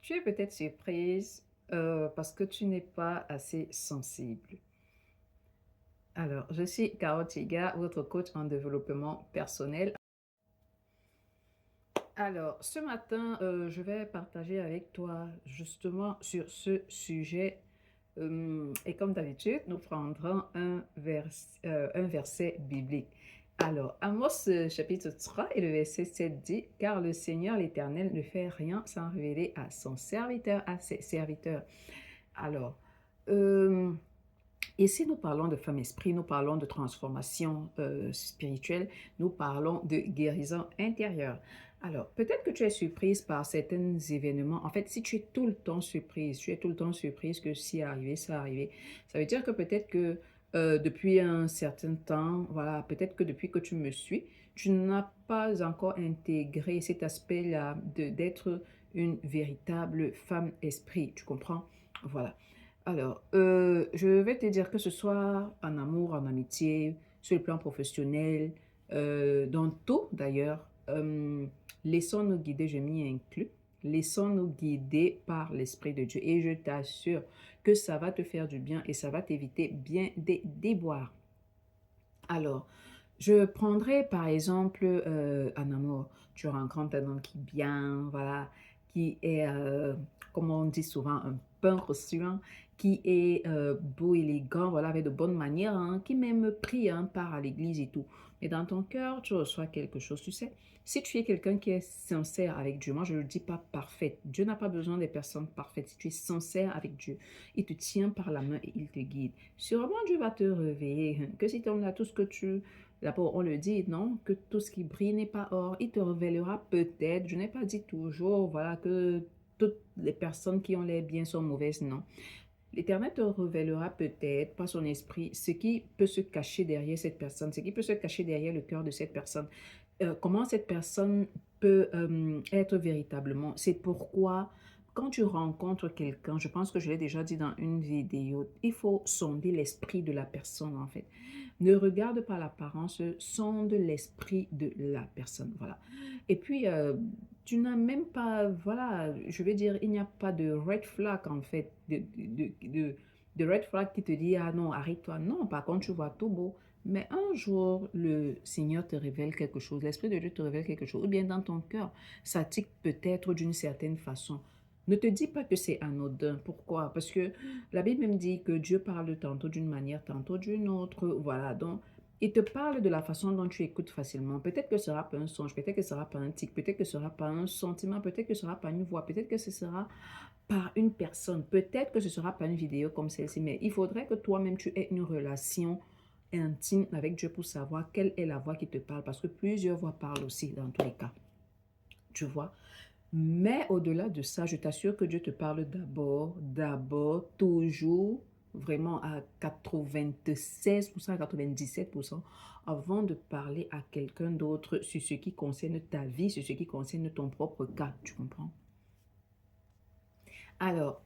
Tu es peut-être surprise parce que tu n'es pas assez sensible. Alors, je suis Caro Tiga, votre coach en développement personnel. Alors, ce matin, je vais partager avec toi justement sur ce sujet. Et comme d'habitude, nous prendrons un verset biblique. Alors, Amos chapitre 3 et le verset 7 dit, car le Seigneur l'Éternel ne fait rien sans révéler à son serviteur, à ses serviteurs. Alors, euh, ici nous parlons de femme esprit, nous parlons de transformation spirituelle, nous parlons de guérison intérieure. Alors, peut-être que tu es surprise par certains événements. En fait, si tu es tout le temps surprise, tu es tout le temps surprise que si arrivé, ça arrivé. Ça veut dire que peut-être que depuis un certain temps, voilà, peut-être que depuis que tu me suis, tu n'as pas encore intégré cet aspect-là d'être une véritable femme esprit. Tu comprends? Voilà. Alors, je vais te dire que ce soit en amour, en amitié, sur le plan professionnel, dans tout d'ailleurs, laissons-nous guider, je m'y inclus, laissons-nous guider par l'Esprit de Dieu. Et je t'assure que ça va te faire du bien et ça va t'éviter bien des déboires. Alors, je prendrais par exemple en amour, tu rencontres un homme qui est bien, voilà, qui est, comme on dit souvent, un peintre suant, qui est beau, élégant, voilà, avec de bonnes manières, hein, qui même prie, hein, part à l'église et tout. Mais dans ton cœur, tu reçois quelque chose, tu sais. Si tu es quelqu'un qui est sincère avec Dieu, moi je ne le dis pas parfaite, Dieu n'a pas besoin des personnes parfaites. Si tu es sincère avec Dieu, il te tient par la main et il te guide. Sûrement Dieu va te réveiller, hein, que si tu as tout ce que tu d'abord, on le dit, non, que tout ce qui brille n'est pas or. Il te révélera peut-être, je n'ai pas dit toujours, voilà, que toutes les personnes qui ont l'air bien sont mauvaises, non. L'Éternel te révélera peut-être par son esprit ce qui peut se cacher derrière cette personne, ce qui peut se cacher derrière le cœur de cette personne. Comment cette personne peut être véritablement. C'est pourquoi quand tu rencontres quelqu'un, je pense que je l'ai déjà dit dans une vidéo, il faut sonder l'esprit de la personne en fait. Ne regarde pas l'apparence, sonde l'esprit de la personne. Voilà. Et puis, tu n'as même pas, voilà, je vais dire, il n'y a pas de red flag en fait, de red flag qui te dit, ah non, arrête-toi. Non, par contre, tu vois tout beau. Mais un jour, le Seigneur te révèle quelque chose, l'Esprit de Dieu te révèle quelque chose, ou bien dans ton cœur, ça tique peut-être d'une certaine façon. Ne te dis pas que c'est anodin. Pourquoi? Parce que la Bible même dit que Dieu parle tantôt d'une manière, tantôt d'une autre. Voilà, donc il te parle de la façon dont tu écoutes facilement. Peut-être que ce sera pas un songe, peut-être que ce sera pas un tic, peut-être que ce sera pas un sentiment, peut-être que ce sera pas une voix, peut-être que ce sera par une personne, peut-être que ce sera pas une vidéo comme celle-ci, mais il faudrait que toi-même tu aies une relation intime avec Dieu pour savoir quelle est la voix qui te parle, parce que plusieurs voix parlent aussi dans tous les cas. Tu vois? Mais au-delà de ça, je t'assure que Dieu te parle d'abord, toujours, vraiment à 96%, à 97%, avant de parler à quelqu'un d'autre sur ce qui concerne ta vie, sur ce qui concerne ton propre cas. Tu comprends? Alors,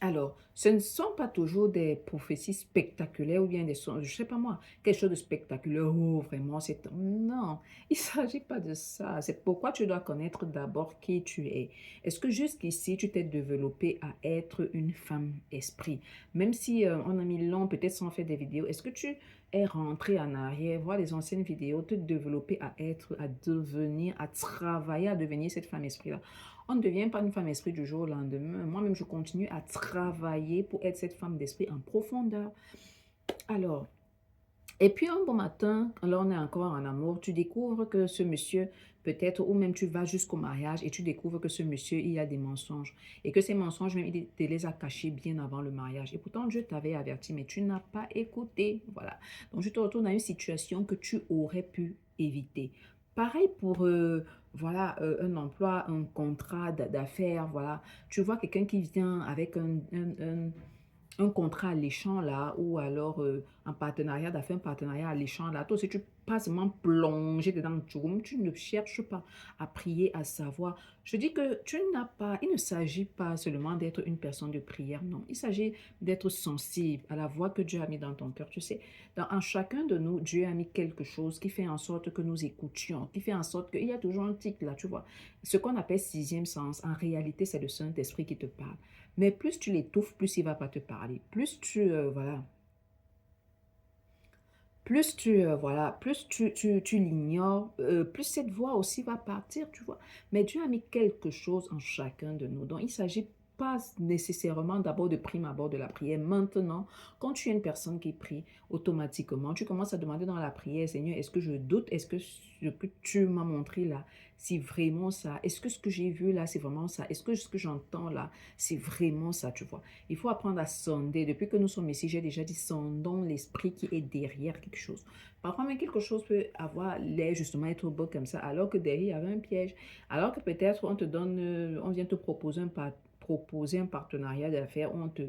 Alors, ce ne sont pas toujours des prophéties spectaculaires ou bien des sons, je sais pas moi, quelque chose de spectaculaire. Oh, vraiment, c'est... Non, il ne s'agit pas de ça. C'est pourquoi tu dois connaître d'abord qui tu es. Est-ce que jusqu'ici, tu t'es développé à être une femme esprit? Même si on a mis long, peut-être sans faire des vidéos, est-ce que tu es rentré en arrière, voir les anciennes vidéos, te développer à être, à devenir, à travailler, à devenir cette femme esprit-là? On ne devient pas une femme esprit du jour au lendemain. Moi-même, je continue à travailler pour être cette femme d'esprit en profondeur. Alors, et puis un bon matin, là on est encore en amour, tu découvres que ce monsieur, peut-être, ou même tu vas jusqu'au mariage et tu découvres que ce monsieur, il a des mensonges. Et que ces mensonges, même, il te les a cachés bien avant le mariage. Et pourtant, Dieu t'avait averti, mais tu n'as pas écouté. Voilà. Donc, je te retourne à une situation que tu aurais pu éviter. Pareil pour, voilà, un emploi, un contrat d'affaires, voilà. Tu vois quelqu'un qui vient avec un contrat alléchant là, ou alors un partenariat d'affaires, un partenariat alléchant là. Toi aussi, tu pas seulement plongé dedans, tu ne cherches pas à prier, à savoir. Je dis que tu n'as pas, il ne s'agit pas seulement d'être une personne de prière, non. Il s'agit d'être sensible à la voix que Dieu a mis dans ton cœur. Tu sais, en chacun de nous, Dieu a mis quelque chose qui fait en sorte que nous écoutions, qui fait en sorte qu'il y a toujours un tic là, tu vois. Ce qu'on appelle sixième sens, en réalité, c'est le Saint-Esprit qui te parle. Mais plus tu l'étouffes, plus il ne va pas te parler. Plus tu, voilà, plus tu, voilà, plus tu l'ignores, plus cette voix aussi va partir, tu vois. Mais Dieu a mis quelque chose en chacun de nous. Donc, il ne s'agit pas nécessairement d'abord de prime abord de la prière. Maintenant, quand tu es une personne qui prie, automatiquement, tu commences à demander dans la prière, Seigneur, est-ce que je doute? Est-ce que ce que tu m'as montré là, c'est vraiment ça? Est-ce que ce que j'ai vu là, c'est vraiment ça? Est-ce que ce que j'entends là, c'est vraiment ça, tu vois? Il faut apprendre à sonder. Depuis que nous sommes ici, j'ai déjà dit, sondons l'esprit qui est derrière quelque chose. Parfois, même quelque chose peut avoir l'air justement être beau comme ça, alors que derrière, il y avait un piège. Alors que peut-être on te donne, on vient te proposer un partenariat d'affaires, où on te,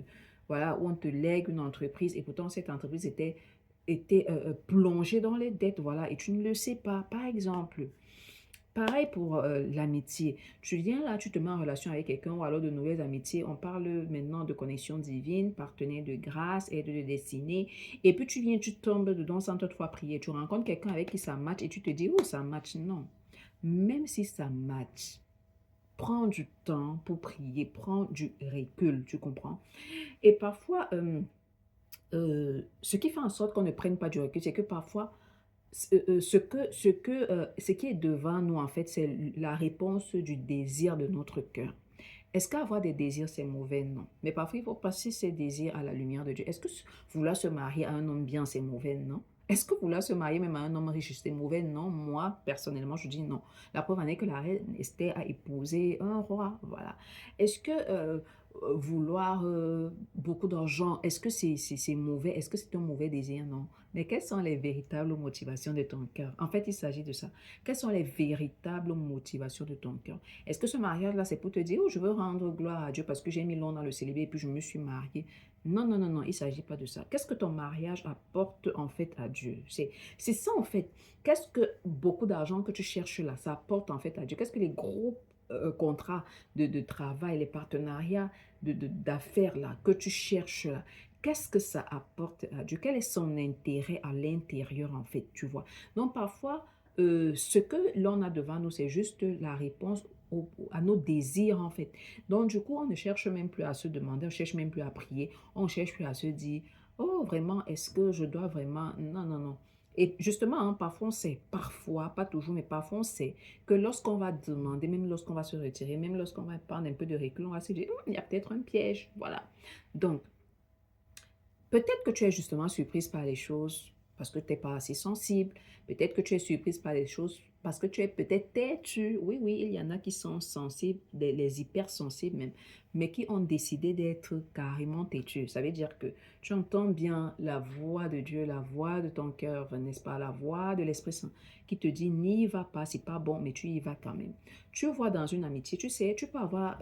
voilà, où on te lègue une entreprise, et pourtant cette entreprise était plongée dans les dettes, voilà, et tu ne le sais pas. Par exemple, pareil pour l'amitié. Tu viens là, tu te mets en relation avec quelqu'un ou alors de nouvelles amitiés. On parle maintenant de connexion divine, partenaire de grâce, aide de destinée. Et puis tu viens, tu tombes dedans sans toutefois prier. Tu rencontres quelqu'un avec qui ça match et tu te dis, oh, ça match. Non. Même si ça match, prends du temps pour prier, prends du recul, tu comprends? Et parfois, ce qui fait en sorte qu'on ne prenne pas du recul, c'est que parfois, ce qui est devant nous, en fait, c'est la réponse du désir de notre cœur. Est-ce qu'avoir des désirs, c'est mauvais? Non. Mais parfois, il faut passer ces désirs à la lumière de Dieu. Est-ce que vouloir se marier à un homme bien, c'est mauvais? Non. Est-ce que vouloir se marier même à un homme riche, c'est mauvais? Non. Moi, personnellement, je dis non. La preuve en est que la reine Esther a épousé un roi. Voilà. Est-ce que vouloir beaucoup d'argent, est-ce que c'est mauvais? Est-ce que c'est un mauvais désir? Non. Mais quelles sont les véritables motivations de ton cœur? En fait, il s'agit de ça. Quelles sont les véritables motivations de ton cœur? Est-ce que ce mariage-là, c'est pour te dire, oh, je veux rendre gloire à Dieu parce que j'ai mis long dans le célibat et puis je me suis mariée? Non, non, non, non, il ne s'agit pas de ça. Qu'est-ce que ton mariage apporte en fait à Dieu? C'est ça en fait. Qu'est-ce que beaucoup d'argent que tu cherches là, ça apporte en fait à Dieu? Qu'est-ce que les gros contrats de travail, les partenariats d'affaires là, que tu cherches là, qu'est-ce que ça apporte à Dieu? Quel est son intérêt à l'intérieur en fait, tu vois? Donc parfois, ce que l'on a devant nous, c'est juste la réponse à nos désirs en fait. Donc du coup, on ne cherche même plus à se demander, on ne cherche même plus à prier, on ne cherche plus à se dire, oh vraiment, est-ce que je dois vraiment... Non, non, non. Et justement, hein, parfois on sait, parfois, pas toujours, mais parfois on sait que lorsqu'on va demander, même lorsqu'on va se retirer, même lorsqu'on va prendre un peu de recul, on va se dire, il y a peut-être un piège, voilà. Donc, peut-être que tu es justement surprise par les choses parce que tu n'es pas assez sensible. Peut-être que tu es surprise par les choses parce que tu es peut-être têtu. Oui, oui, il y en a qui sont sensibles, les hypersensibles même, mais qui ont décidé d'être carrément têtus. Ça veut dire que tu entends bien la voix de Dieu, la voix de ton cœur, n'est-ce pas, la voix de l'Esprit Saint qui te dit n'y va pas, c'est pas bon, mais tu y vas quand même. Tu vois dans une amitié, tu sais, tu peux avoir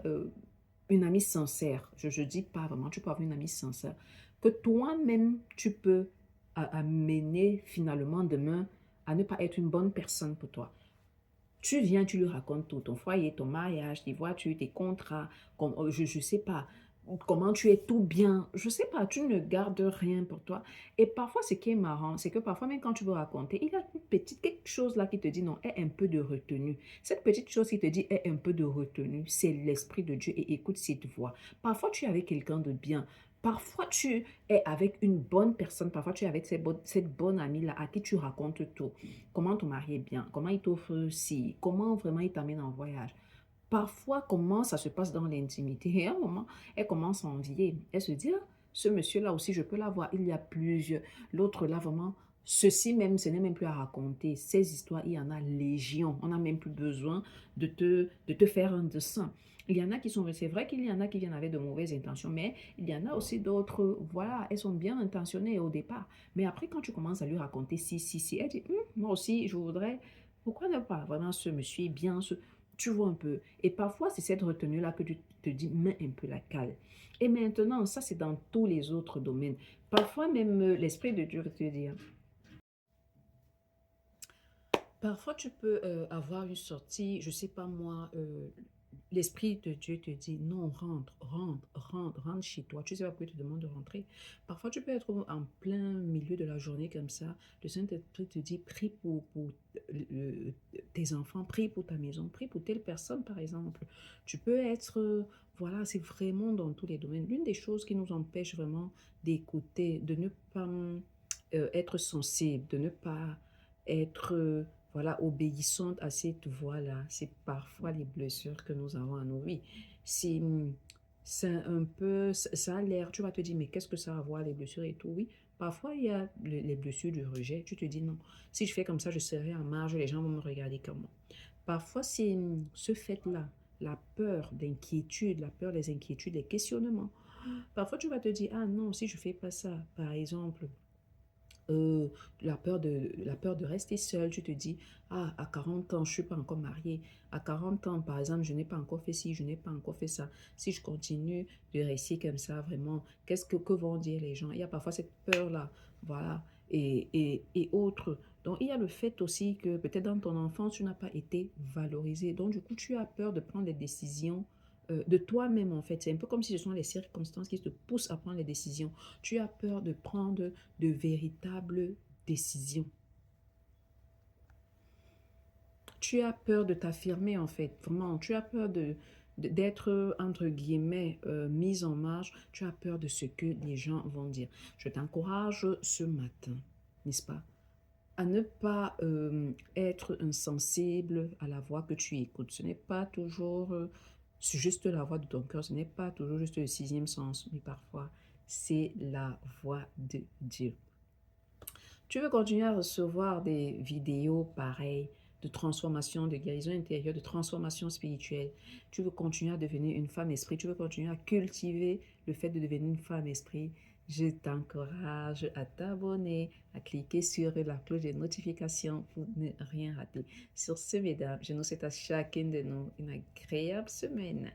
une amie sincère. Je dis pas vraiment, tu peux avoir une amie sincère que toi-même, tu peux amener finalement demain à ne pas être une bonne personne pour toi. Tu viens, tu lui racontes tout, ton foyer, ton mariage, tes voitures, tes contrats, je ne sais pas, comment tu es tout bien, je ne sais pas, tu ne gardes rien pour toi. Et parfois, ce qui est marrant, c'est que parfois, même quand tu veux raconter, il y a une petite, quelque chose là qui te dit non, aie un peu de retenue. Cette petite chose qui te dit aie un peu de retenue, c'est l'Esprit de Dieu et écoute cette voix. Parfois, tu es avec quelqu'un de bien. Parfois, tu es avec une bonne personne. Parfois, tu es avec cette bonne amie-là à qui tu racontes tout. Comment ton mari est bien, comment il t'offre ci, comment vraiment il t'amène en voyage. Parfois, comment ça se passe dans l'intimité. Et à un moment, elle commence à envier. Elle se dit, ah, ce monsieur-là aussi, je peux l'avoir. Il y a plusieurs. L'autre là, vraiment, ceci même, ce n'est même plus à raconter. Ces histoires, il y en a légion. On n'a même plus besoin de te faire un dessin. Il y en a qui sont, c'est vrai qu'il y en a qui viennent avec de mauvaises intentions, mais il y en a aussi d'autres, voilà, elles sont bien intentionnées au départ. Mais après, quand tu commences à lui raconter si, elle dit, moi aussi, je voudrais, pourquoi ne pas, vraiment, ce monsieur est bien, tu vois un peu. Et parfois, c'est cette retenue-là que tu te dis, mets un peu la cale. Et maintenant, ça, c'est dans tous les autres domaines. Parfois, même l'Esprit de Dieu va te dire, Parfois, tu peux avoir une sortie, je sais pas moi, l'Esprit de Dieu te dit non, rentre, rentre, rentre, rentre chez toi. Tu sais pas pourquoi il te demande de rentrer. Parfois, tu peux être en plein milieu de la journée comme ça. Le Saint-Esprit te dit prie pour euh, tes enfants, prie pour ta maison, prie pour telle personne, par exemple. Tu peux être, voilà, c'est vraiment dans tous les domaines. L'une des choses qui nous empêche vraiment d'écouter, de ne pas être sensible, de ne pas être voilà, obéissante à cette voix-là, c'est parfois les blessures que nous avons à nos vies. Si c'est un peu, ça a l'air, tu vas te dire, mais qu'est-ce que ça a à voir, les blessures et tout? Oui, parfois il y a les blessures du rejet. Tu te dis, non, si je fais comme ça, je serai en marge, les gens vont me regarder comment. Parfois, c'est ce fait-là, la peur d'inquiétude, la peur des inquiétudes, des questionnements. Parfois, tu vas te dire, ah non, si je fais pas ça, par exemple, euh, la peur de rester seule, tu te dis, ah, à 40 ans, je ne suis pas encore mariée. À 40 ans, par exemple, je n'ai pas encore fait ci, je n'ai pas encore fait ça. Si je continue de rester comme ça, vraiment, que vont dire les gens? Il y a parfois cette peur-là, voilà, et autres. Donc, il y a le fait aussi que peut-être dans ton enfance, tu n'as pas été valorisé. Donc, du coup, tu as peur de prendre des décisions de toi-même, en fait. C'est un peu comme si ce sont les circonstances qui te poussent à prendre les décisions. Tu as peur de prendre de véritables décisions. Tu as peur de t'affirmer en fait, vraiment. Tu as peur d'être, entre guillemets, mise en marge. Tu as peur de ce que les gens vont dire. Je t'encourage ce matin, n'est-ce pas, à ne pas être insensible à la voix que tu écoutes. Ce n'est pas toujours juste la voix de ton cœur, ce n'est pas toujours juste le sixième sens, mais parfois c'est la voix de Dieu. Tu veux continuer à recevoir des vidéos pareilles de transformation, de guérison intérieure, de transformation spirituelle. Tu veux continuer à devenir une femme esprit. Tu veux continuer à cultiver le fait de devenir une femme esprit. Je t'encourage à t'abonner, à cliquer sur la cloche de notification pour ne rien rater. Sur ce, mesdames, je nous souhaite à chacune de nous une agréable semaine.